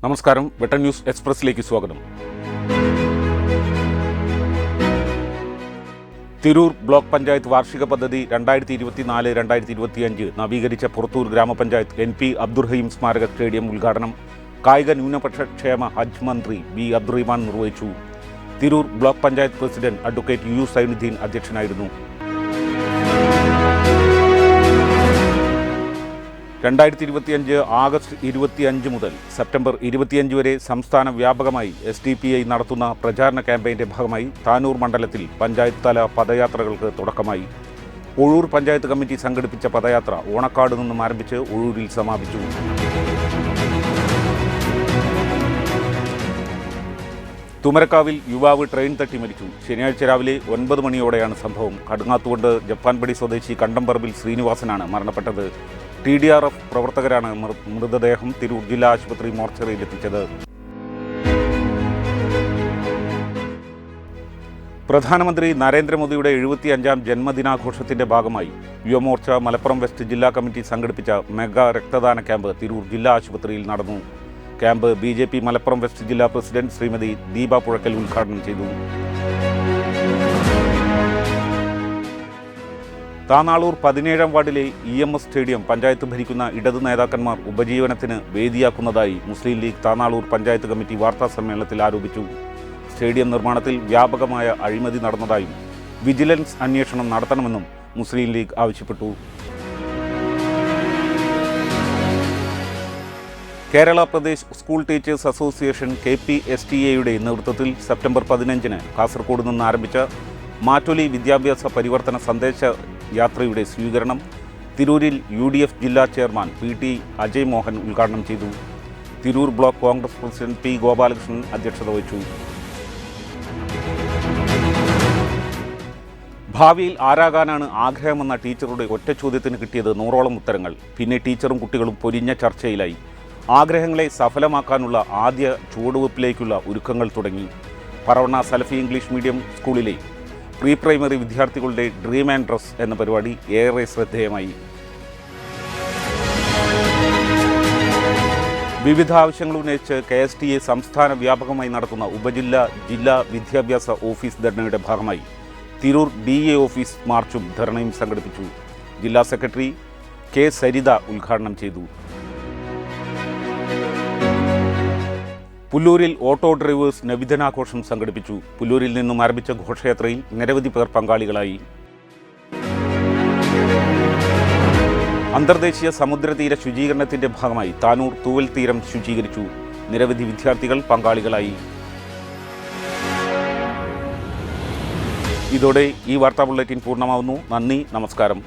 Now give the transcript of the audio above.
നമസ്കാരം. വെട്ടൻ ന്യൂസ് എക്സ്പ്രസിലേക്ക് സ്വാഗതം. തിരൂർ ബ്ലോക്ക് പഞ്ചായത്ത് വാർഷിക പദ്ധതി 2024-2025 നവീകരിച്ച പുറത്തൂർ ഗ്രാമപഞ്ചായത്ത് NP അബ്ദുറഹീം സ്മാരക സ്റ്റേഡിയം ഉദ്ഘാടനം കായിക ന്യൂനപക്ഷ ക്ഷേമ ഹജ്ജ് മന്ത്രി B അബ്ദുറഹിമാൻ നിർവഹിച്ചു. Tirur block panchayat president advocate U Sainuddin അധ്യക്ഷനായിരുന്നു. 2025 ആഗസ്റ്റ് 25 മുതൽ സെപ്റ്റംബർ 25 വരെ സംസ്ഥാന വ്യാപകമായി SDPI നടത്തുന്ന പ്രചാരണ ക്യാമ്പയിൻ്റെ ഭാഗമായി താനൂർ മണ്ഡലത്തിൽ പഞ്ചായത്ത് തല പദയാത്രകൾക്ക് തുടക്കമായി. ഒഴൂർ പഞ്ചായത്ത് കമ്മിറ്റി സംഘടിപ്പിച്ച പദയാത്ര ഓണക്കാട് നിന്നും ആരംഭിച്ച് ഒഴൂരിൽ സമാപിച്ചു. തുമരക്കാവിൽ യുവാവ് ട്രെയിൻ തട്ടി മരിച്ചു. ശനിയാഴ്ച രാവിലെ 9 മണിയോടെയാണ് സംഭവം. കടുങ്ങാത്തുകൊണ്ട് ജപ്പാൻപടി സ്വദേശി കണ്ടംപറമ്പിൽ ശ്രീനിവാസനാണ് മരണപ്പെട്ടത്. TDRF പ്രവർത്തകരാണ് മൃതദേഹം തിരൂർ ജില്ലാ ആശുപത്രി മോർച്ചറിയിലെത്തിച്ചത്. പ്രധാനമന്ത്രി നരേന്ദ്രമോദിയുടെ 75ാം ജന്മദിനാഘോഷത്തിന്റെ ഭാഗമായി യുവമോർച്ച മലപ്പുറം വെസ്റ്റ് ജില്ലാ കമ്മിറ്റി സംഘടിപ്പിച്ച മെഗാ രക്തദാന ക്യാമ്പ് തിരൂർ ജില്ലാ ആശുപത്രിയിൽ നടന്നു. ക്യാമ്പ് BJP മലപ്പുറം വെസ്റ്റ് ജില്ലാ പ്രസിഡന്റ് ശ്രീമതി ദീപ പുഴക്കൽ ഉദ്ഘാടനം ചെയ്തു. താനാളൂർ 17ാം വാർഡിലെ EMS സ്റ്റേഡിയം പഞ്ചായത്ത് ഭരിക്കുന്ന ഇടതു നേതാക്കന്മാർ ഉപജീവനത്തിന് വേദിയാക്കുന്നതായി മുസ്ലിം ലീഗ് താനാളൂർ പഞ്ചായത്ത് കമ്മിറ്റി വാർത്താ സമ്മേളനത്തിൽ ആരോപിച്ചു. സ്റ്റേഡിയം നിർമ്മാണത്തിൽ വ്യാപകമായ അഴിമതി നടന്നതായും വിജിലൻസ് അന്വേഷണം നടത്തണമെന്നും മുസ്ലിം ലീഗ് ആവശ്യപ്പെട്ടു. Kerala Pradesh school teachers association KPSTA-യുടെ നേതൃത്വത്തിൽ സെപ്റ്റംബർ 15-ന് കാസർഗോഡ് നിന്ന് ആരംഭിച്ച മാറ്റൊലി വിദ്യാഭ്യാസ പരിവർത്തന സന്ദേശ യാത്രയുടെ സ്വീകരണം തിരൂരിൽ UDF ജില്ലാ ചെയർമാൻ PT അജയ് മോഹൻ ഉദ്ഘാടനം ചെയ്തു. Tirur block Congress president P Gopalakrishnan അധ്യക്ഷത വഹിച്ചു. ഭാവിയിൽ ആരാകാനാണ് ആഗ്രഹമെന്ന ടീച്ചറുടെ ഒറ്റ ചോദ്യത്തിന് കിട്ടിയത് 100ഓളം ഉത്തരങ്ങൾ. പിന്നെ ടീച്ചറും കുട്ടികളും പൊരിഞ്ഞ ചർച്ചയിലായി. ആഗ്രഹങ്ങളെ സഫലമാക്കാനുള്ള ആദ്യ ചുവടുവയ്പ്പിലേക്കുള്ള ഒരുക്കങ്ങൾ തുടങ്ങി. പറവണ്ണ സലഫി ഇംഗ്ലീഷ് മീഡിയം സ്കൂളിലെ പ്രീ പ്രൈമറി വിദ്യാർത്ഥികളുടെ ഡ്രീം ആൻഡ് ഡ്രസ് എന്ന പരിപാടി ഏറെ ശ്രദ്ധേയമായി. വിവിധ ആവശ്യങ്ങൾ ഉന്നയിച്ച് KSTA സംസ്ഥാന വ്യാപകമായി നടത്തുന്ന ജില്ലാ വിദ്യാഭ്യാസ ഓഫീസ് ധർണയുടെ ഭാഗമായി തിരൂർ DA ഓഫീസ് മാർച്ചും ധർണയും സംഘടിപ്പിച്ചു. ജില്ലാ സെക്രട്ടറി K സരിത ഉദ്ഘാടനം ചെയ്തു. പുല്ലൂരിൽ ഓട്ടോ ഡ്രൈവേഴ്സ് നബിദിനാഘോഷം സംഘടിപ്പിച്ചു. പുല്ലൂരിൽ നിന്നും ആരംഭിച്ച ഘോഷയാത്രയിൽ നിരവധി പേർ പങ്കാളികളായി. അന്തർദേശീയ സമുദ്രതീര ശുചീകരണത്തിന്റെ ഭാഗമായി താനൂർ തൂവൽ തീരം ശുചീകരിച്ചു. നിരവധി വിദ്യാർത്ഥികൾ പങ്കാളികളായി. ഇതോടെ ഈ വാർത്താ ബുള്ളറ്റിൻ പൂർണ്ണമാവുന്നു. നന്ദി, നമസ്കാരം.